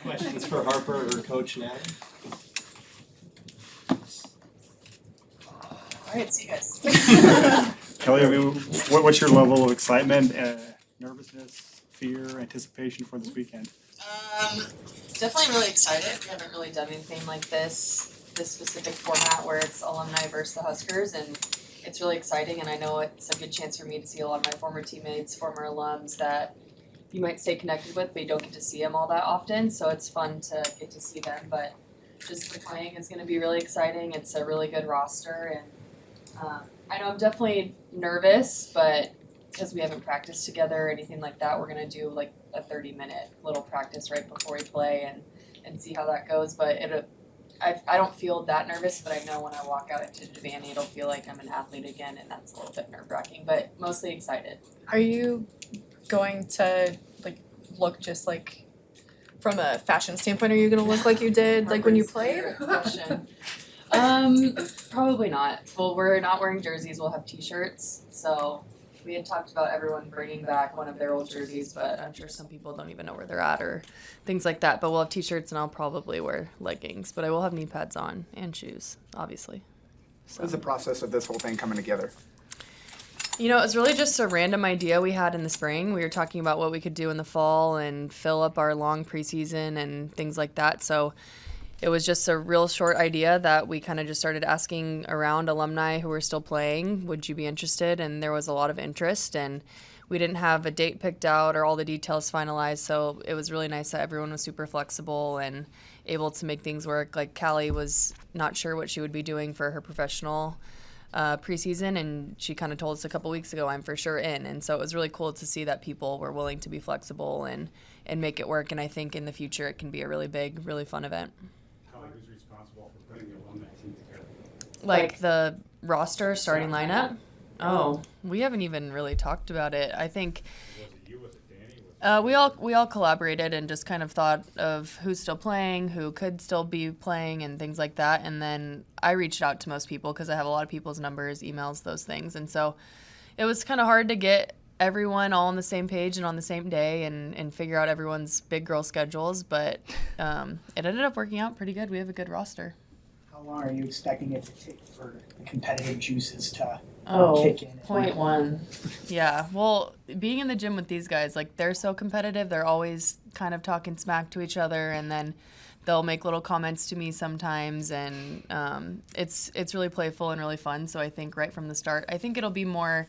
Questions for Harper or Coach Natter? All right, see you guys. Kelly, I mean, what's your level of excitement, nervousness, fear, anticipation for this weekend? Definitely really excited. We haven't really done anything like this specific format where it's alumni versus the Huskers, and it's really exciting. And I know it's a good chance for me to see a lot of my former teammates, former alums that you might stay connected with, but you don't get to see them all that often. So it's fun to get to see them. But just the playing is going to be really exciting. It's a really good roster, and I know I'm definitely nervous, but because we haven't practiced together or anything like that, we're gonna do like a 30-minute little practice right before we play and see how that goes. But I don't feel that nervous, but I know when I walk out into Devaney, it'll feel like I'm an athlete again, and that's a little bit nerve-wracking, but mostly excited. Are you going to look just like from a fashion standpoint? Are you going to look like you did when you played? Question. Probably not. Well, we're not wearing jerseys. We'll have T-shirts. So we had talked about everyone bringing back one of their old jerseys, but I'm sure some people don't even know where they're at or things like that. But we'll have T-shirts, and I'll probably wear leggings. But I will have knee pads on and shoes, obviously. So. What's the process of this whole thing coming together? You know, it was really just a random idea we had in the spring. We were talking about what we could do in the fall and fill up our long preseason and things like that. So it was just a real short idea that we kind of just started asking around alumni who were still playing, would you be interested? And there was a lot of interest, and we didn't have a date picked out or all the details finalized. So it was really nice that everyone was super flexible and able to make things work. Like Callie was not sure what she would be doing for her professional preseason, and she kind of told us a couple weeks ago, I'm for sure in. And so it was really cool to see that people were willing to be flexible and make it work. And I think in the future it can be a really big, really fun event. Who's responsible for putting the alumni team together? Like the roster starting lineup? Oh, we haven't even really talked about it. I think Was it you? Was it Danny? we all collaborated and just kind of thought of who's still playing, who could still be playing, and things like that. And then I reached out to most people because I have a lot of people's numbers, emails, those things. And so it was kind of hard to get everyone all on the same page and on the same day and figure out everyone's big girl schedules. But it ended up working out pretty good. We have a good roster. How long are you expecting it to take for the competitive juices to Oh, kick in? point one. Yeah, well, being in the gym with these guys, like, they're so competitive. They're always kind of talking smack to each other, and then they'll make little comments to me sometimes, and it's really playful and really fun. So I think right from the start, I think it'll be more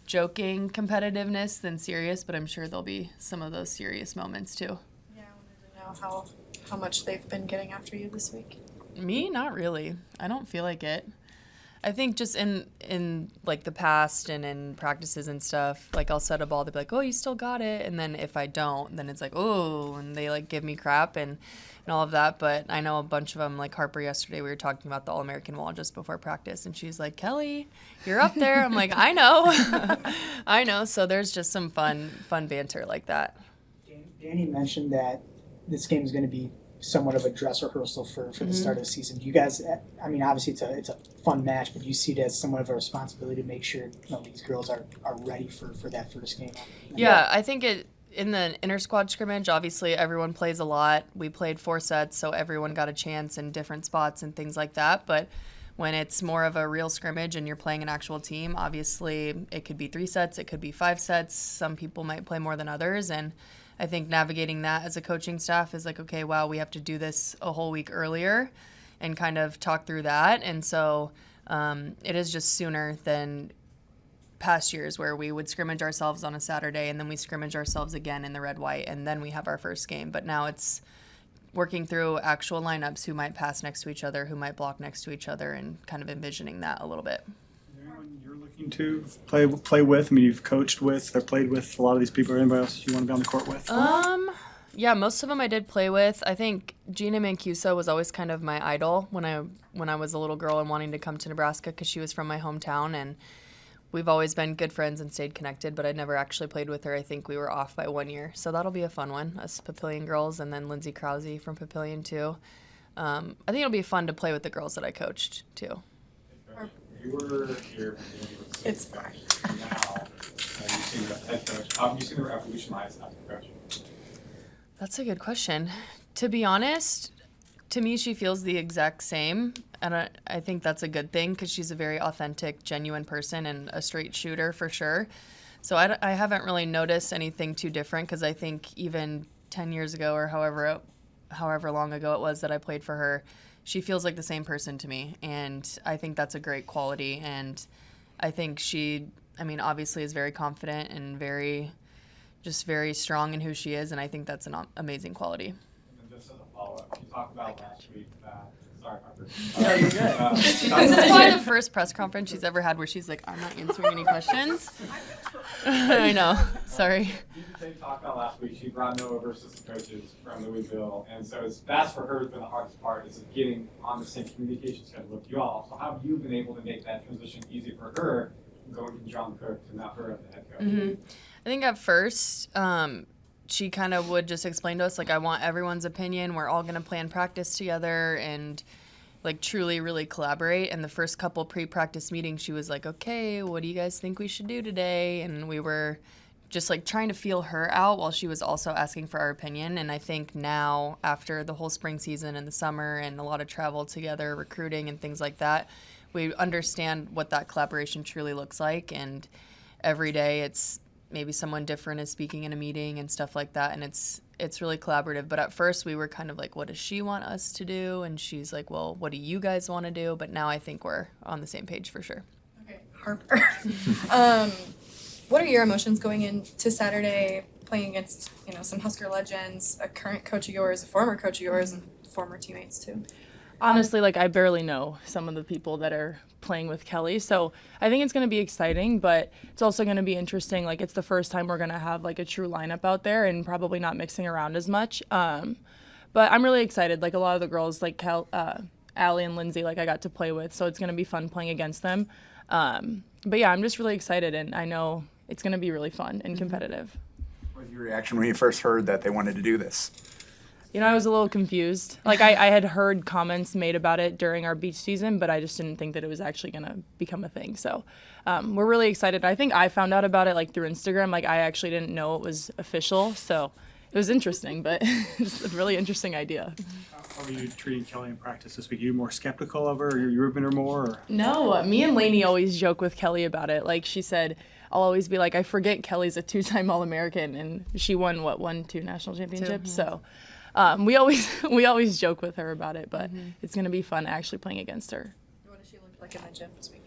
joking competitiveness than serious, but I'm sure there'll be some of those serious moments too. Yeah, I wanted to know how much they've been getting after you this week. Me, not really. I don't feel like it. I think just in like the past and in practices and stuff, like I'll set a ball, they'll be like, oh, you still got it. And then if I don't, then it's like, oh, and they like give me crap and all of that. But I know a bunch of them, like Harper yesterday, we were talking about the All-American wall just before practice. And she's like, Kelly, you're up there. I'm like, I know. I know. So there's just some fun banter like that. Danny mentioned that this game is going to be somewhat of a dress rehearsal for the start of the season. Do you guys, I mean, obviously it's a fun match, but do you see it as somewhat of a responsibility to make sure these girls are ready for that first game? Yeah, I think in the inter-squad scrimmage, obviously everyone plays a lot. We played 4 sets, so everyone got a chance in different spots and things like that. But when it's more of a real scrimmage and you're playing an actual team, obviously it could be 3 sets, it could be 5 sets. Some people might play more than others, and I think navigating that as a coaching staff is like, okay, wow, we have to do this a whole week earlier and kind of talk through that. And so it is just sooner than past years where we would scrimmage ourselves on a Saturday and then we scrimmage ourselves again in the red-white and then we have our first game. But now it's working through actual lineups, who might pass next to each other, who might block next to each other, and kind of envisioning that a little bit. Anyone you're looking to play with? I mean, you've coached with or played with a lot of these people. Or anybody else you want to be on the court with? Yeah, most of them I did play with. I think Gina Mancuso was always kind of my idol when I was a little girl and wanting to come to Nebraska because she was from my hometown, and we've always been good friends and stayed connected, but I never actually played with her. I think we were off by 1 year, so that'll be a fun one, us Papillion girls, and then Lindsay Krause from Papillion too. I think it'll be fun to play with the girls that I coached too. You were here It's fine. now, you've seen the head coach. You've seen her evolutionize as a coach. That's a good question. To be honest, to me, she feels the exact same, and I think that's a good thing because she's a very authentic, genuine person and a straight shooter for sure. So I haven't really noticed anything too different because I think even 10 years ago or however long ago it was that I played for her, she feels like the same person to me, and I think that's a great quality. And I think she, obviously is very confident and very strong in who she is, and I think that's an amazing quality. And then just as a follow-up, you talked about last week that, sorry, Harper. No, you're good. This is probably the first press conference she's ever had where she's like, I'm not answering any questions. I know, sorry. They talked about last week, she brought no over assistant coaches from Louisville, and so that's for her has been the hardest part, is getting on the same communication schedule with you all. So how have you been able to make that transition easy for her, going from John Cook to not her as the head coach? Mm-hmm. I think at first, she kind of would just explain to us, like, I want everyone's opinion. We're all going to plan practice together and, like, truly really collaborate. And the first couple pre-practice meetings, she was like, okay, what do you guys think we should do today? And we were just, like, trying to feel her out while she was also asking for our opinion. And I think now, after the whole spring season and the summer and a lot of travel together, recruiting and things like that, we understand what that collaboration truly looks like. And every day it's maybe someone different is speaking in a meeting and stuff like that, and it's really collaborative. But at first we were kind of like, what does she want us to do? And she's like, well, what do you guys want to do? But now I think we're on the same page for sure. Okay, Harper. What are your emotions going into Saturday, playing against, some Husker legends, a current coach of yours, a former coach of yours, and former teammates too? Honestly, I barely know some of the people that are playing with Kelly, so I think it's going to be exciting, but it's also going to be interesting. It's the first time we're going to have, a true lineup out there and probably not mixing around as much. But I'm really excited. A lot of the girls, Allie and Lindsay, I got to play with, so it's going to be fun playing against them. But yeah, I'm just really excited, and I know it's going to be really fun and competitive. What was your reaction when you first heard that they wanted to do this? I was a little confused. I had heard comments made about it during our beach season, but I just didn't think that it was actually going to become a thing. So we're really excited. I think I found out about it through Instagram. I actually didn't know it was official. So it was interesting, but it's a really interesting idea. How are you treating Kelly in practice this week? Are you more skeptical of her? Are you rooting her more? Or? No, me and Lainey always joke with Kelly about it. She said, I'll always be I forget Kelly's a 2-time All-American, and she won 2 national championships. So we always joke with her about it, but it's going to be fun actually playing against her. What does she look like in the gym this week?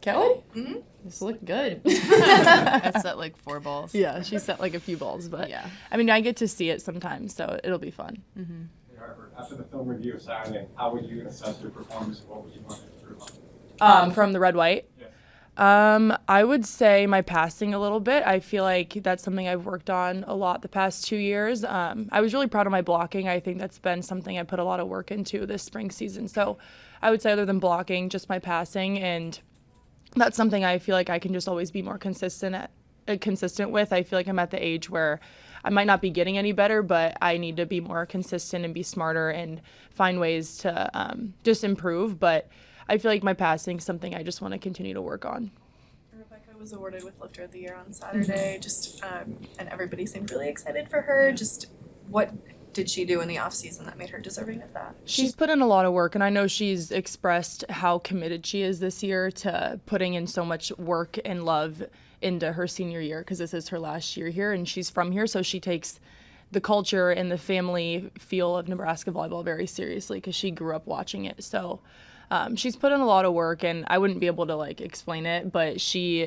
Kelly? Mm-hmm. This looked good. I set 4 balls. Yeah, she set a few balls, but yeah. I get to see it sometimes, so it'll be fun. Mm-hmm. Hey, Harper, after the film review of Saturday, how would you assess your performance and what would you want to improve on? From the red-white? Yes. I would say my passing a little bit. I feel like that's something I've worked on a lot the past 2 years. I was really proud of my blocking. I think that's been something I put a lot of work into this spring season. So I would say other than blocking, just my passing, and that's something I feel like I can just always be more consistent with. I feel like I'm at the age where I might not be getting any better, but I need to be more consistent and be smarter and find ways to just improve. But I feel like my passing is something I just want to continue to work on. Rebecca was awarded with Lifter of the Year on Saturday, and everybody seemed really excited for her. Just what did she do in the off season that made her deserving of that? She's put in a lot of work, and I know she's expressed how committed she is this year to putting in so much work and love into her senior year, because this is her last year here, and she's from here, so she takes the culture and the family feel of Nebraska volleyball very seriously because she grew up watching it. So she's put in a lot of work, and I wouldn't be able to explain it, but she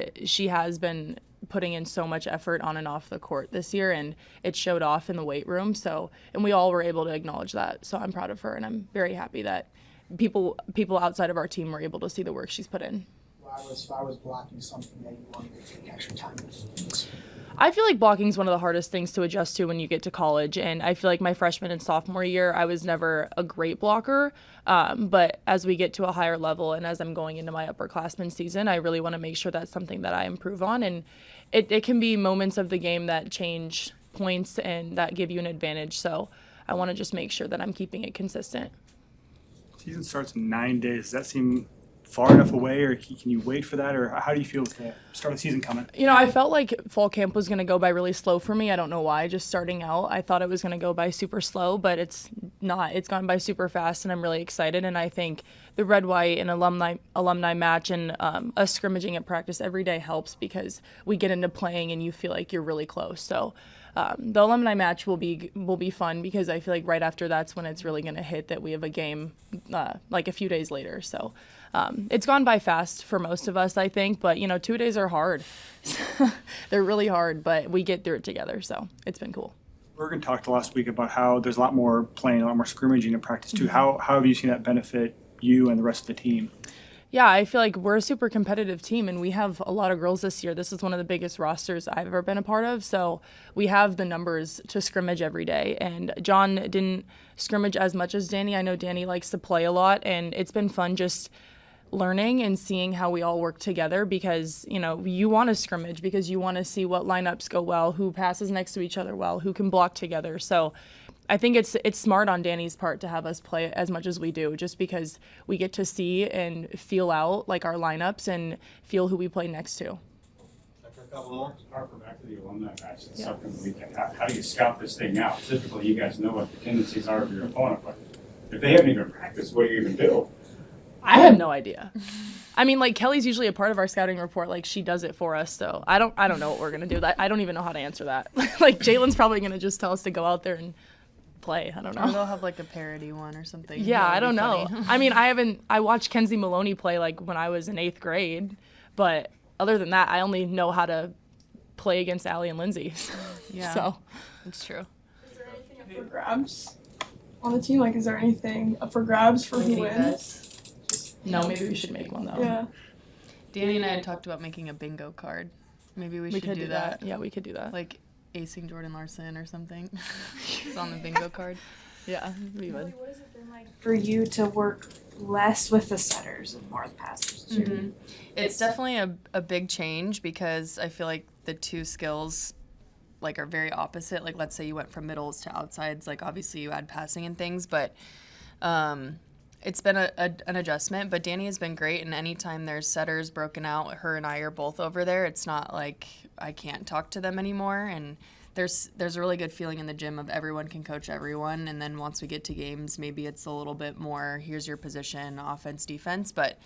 has been putting in so much effort on and off the court this year, and it showed off in the weight room. So, and we all were able to acknowledge that. So I'm proud of her, and I'm very happy that people outside of our team were able to see the work she's put in. Why was blocking something that you wanted to take extra time with? I feel like blocking is one of the hardest things to adjust to when you get to college, and I feel like my freshman and sophomore year, I was never a great blocker, but as we get to a higher level and as I'm going into my upperclassmen season, I really want to make sure that's something that I improve on, and it can be moments of the game that change points and that give you an advantage, so I want to just make sure that I'm keeping it consistent. Season starts in 9 days. Does that seem far enough away, or can you wait for that, or how do you feel with the start of the season coming? You know, I felt like fall camp was going to go by really slow for me. I don't know why. Just starting out, I thought it was going to go by super slow, but it's not. It's gone by super fast, and I'm really excited. And I think the red, white, and alumni match and us scrimmaging at practice every day helps because we get into playing and you feel like you're really close. So the alumni match will be fun because I feel like right after that's when it's really going to hit that we have a game like a few days later. So it's gone by fast for most of us, I think, but 2 days are hard. They're really hard, but we get through it together. So it's been cool. Bergen talked last week about how there's a lot more playing, a lot more scrimmaging in practice too. How have you seen that benefit you and the rest of the team? Yeah, I feel like we're a super competitive team, and we have a lot of girls this year. This is one of the biggest rosters I've ever been a part of, so we have the numbers to scrimmage every day. And John didn't scrimmage as much as Danny. I know Danny likes to play a lot, and it's been fun just learning and seeing how we all work together because, you want to scrimmage because you want to see what lineups go well, who passes next to each other well, who can block together. So I think it's smart on Danny's part to have us play as much as we do just because we get to see and feel out like our lineups and feel who we play next to. After a couple more. Harper, back to the alumni match that's up in the weekend. How do you scout this thing out? Typically, you guys know what the tendencies are of your opponent, but if they haven't even practiced, what do you even do? I have no idea. I mean, like Kelly's usually a part of our scouting report. Like she does it for us. So I don't know what we're gonna do. I don't even know how to answer that. Like Jalen's probably gonna just tell us to go out there and play. I don't Or know. they'll have like a parody one or something. Yeah, That would I don't be know. funny. I mean, I watched Kenzie Maloney play like when I was in 8th grade, but other than that, I only know how to play against Allie and Lindsay. Yeah. So It's true. Is there anything up for grabs on the team? Like, is there anything up for grabs for who wins? no, maybe we should make one though. Yeah. Danny and I had talked about making a bingo card. Maybe we should could do that. Yeah, we could do that. Like acing Jordan Larson or something. It's on the bingo card. Yeah, we would. What has it been like for you to work less with the setters and more with passers this year? Mhm. It's definitely a big change because I feel like the two skills like are very opposite. Like let's say you went from middles to outsides, like obviously you add passing and things, but it's been an adjustment, but Danny has been great, and anytime there's setters broken out, her and I are both over there. It's not like I can't talk to them anymore, and there's a really good feeling in the gym of everyone can coach everyone, and then once we get to games, maybe it's a little bit more, here's your position, offense, defense, but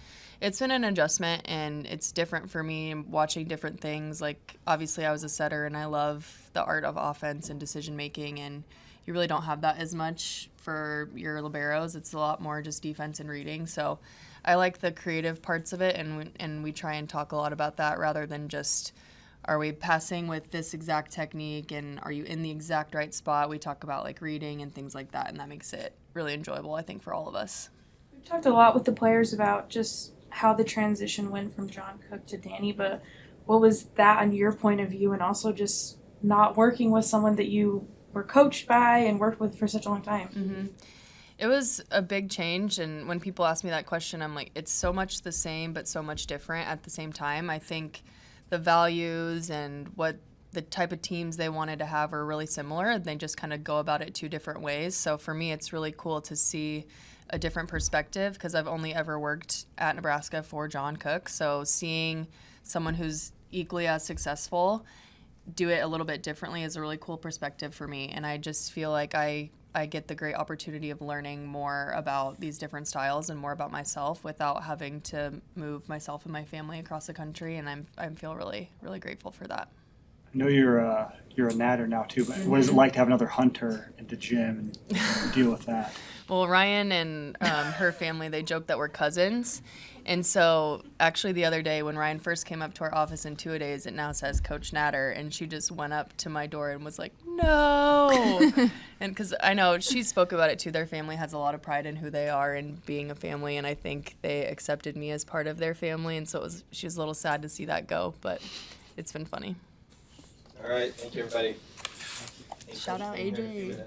it's been an adjustment, and it's different for me watching different things. Like, obviously I was a setter, and I love the art of offense and decision-making, and you really don't have that as much for your liberos. It's a lot more just defense and reading. So I like the creative parts of it, and we try and talk a lot about that rather than just, are we passing with this exact technique and are you in the exact right spot? We talk about like reading and things like that, and that makes it really enjoyable, I think, for all of us. We've talked a lot with the players about just how the transition went from John Cook to Danny, but what was that on your point of view, and also just not working with someone that you were coached by and worked with for such a long time? Mm-hmm. It was a big change, and when people ask me that question, I'm like, it's so much the same but so much different at the same time. I think the values and what the type of teams they wanted to have are really similar. They just kind of go about it two different ways. So for me, it's really cool to see a different perspective because I've only ever worked at Nebraska for John Cook. So seeing someone who's equally as successful do it a little bit differently is a really cool perspective for me. And I just feel like I get the great opportunity of learning more about these different styles and more about myself without having to move myself and my family across the country. And I feel really, really grateful for that. I know you're a Natter now too, but what is it like to have another Hunter in the gym and deal with that? Well, Ryan and her family, they joke that we're cousins. And so actually the other day when Ryan first came up to our office in two-a-days, it now says Coach Natter, and she just went up to my door and was like, no. And because I know she spoke about it too. Their family has a lot of pride in who they are and being a family, and I think they accepted me as part of their family. And so she was a little sad to see that go, but it's been funny. All right, thank you, everybody. Shout out AJ.